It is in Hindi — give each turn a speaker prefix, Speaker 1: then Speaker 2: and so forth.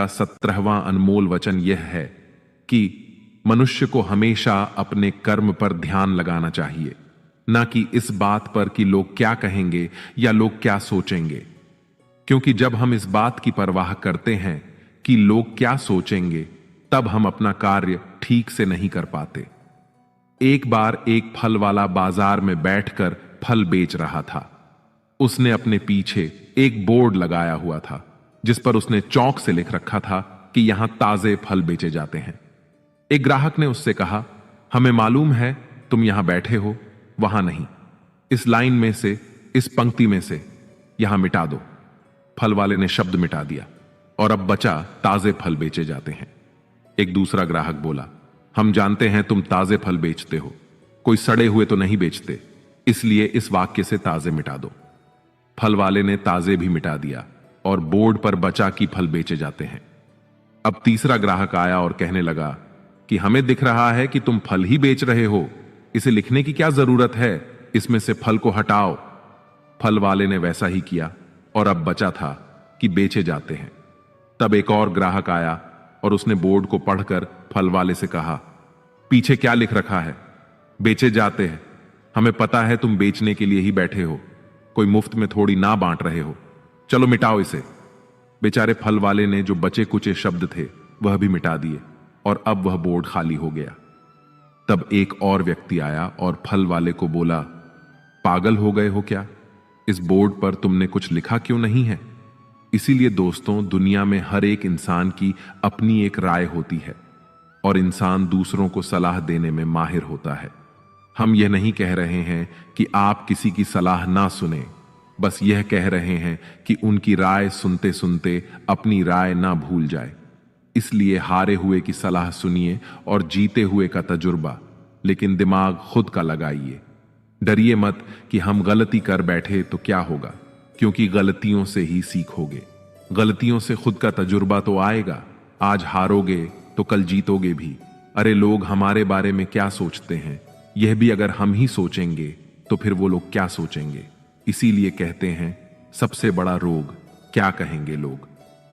Speaker 1: का 17वां अनमोल वचन यह है कि मनुष्य को हमेशा अपने कर्म पर ध्यान लगाना चाहिए, ना कि इस बात पर कि लोग क्या कहेंगे या लोग क्या सोचेंगे। क्योंकि जब हम इस बात की परवाह करते हैं कि लोग क्या सोचेंगे, तब हम अपना कार्य ठीक से नहीं कर पाते। एक बार एक फल वाला बाजार में बैठकर फल बेच रहा था। उसने अपने पीछे एक बोर्ड लगाया हुआ था जिस पर उसने चौक से लिख रखा था कि यहां ताजे फल बेचे जाते हैं। एक ग्राहक ने उससे कहा, हमें मालूम है तुम यहां बैठे हो, वहां नहीं, इस लाइन में से, इस पंक्ति में से यहां मिटा दो। फल वाले ने शब्द मिटा दिया और अब बचा ताजे फल बेचे जाते हैं। एक दूसरा ग्राहक बोला, हम जानते हैं तुम ताजे फल बेचते हो, कोई सड़े हुए तो नहीं बेचते, इसलिए इस वाक्य से ताजे मिटा दो। फल वाले ने ताजे भी मिटा दिया और बोर्ड पर बचा कि फल बेचे जाते हैं। अब तीसरा ग्राहक आया और कहने लगा कि हमें दिख रहा है कि तुम फल ही बेच रहे हो, इसे लिखने की क्या जरूरत है, इसमें से फल को हटाओ। फल वाले ने वैसा ही किया और अब बचा था कि बेचे जाते हैं। तब एक और ग्राहक आया और उसने बोर्ड को पढ़कर फल वाले से कहा, पीछे क्या लिख रखा है, बेचे जाते हैं, हमें पता है तुम बेचने के लिए ही बैठे हो, कोई मुफ्त में थोड़ी ना बांट रहे हो, चलो मिटाओ इसे। बेचारे फल वाले ने जो बचे कुचे शब्द थे वह भी मिटा दिए और अब वह बोर्ड खाली हो गया। तब एक और व्यक्ति आया और फल वाले को बोला, पागल हो गए हो क्या, इस बोर्ड पर तुमने कुछ लिखा क्यों नहीं है। इसीलिए दोस्तों, दुनिया में हर एक इंसान की अपनी एक राय होती है और इंसान दूसरों को सलाह देने में माहिर होता है। हम यह नहीं कह रहे हैं कि आप किसी की सलाह ना सुने, बस यह कह रहे हैं कि उनकी राय सुनते सुनते अपनी राय ना भूल जाए। इसलिए हारे हुए की सलाह सुनिए और जीते हुए का तजुर्बा, लेकिन दिमाग खुद का लगाइए। डरिए मत कि हम गलती कर बैठे तो क्या होगा, क्योंकि गलतियों से ही सीखोगे। गलतियों से खुद का तजुर्बा तो आएगा, आज हारोगे तो कल जीतोगे भी। अरे लोग हमारे बारे में क्या सोचते हैं, यह भी अगर हम ही सोचेंगे तो फिर वो लोग क्या सोचेंगे। इसीलिए कहते हैं, सबसे बड़ा रोग क्या कहेंगे लोग।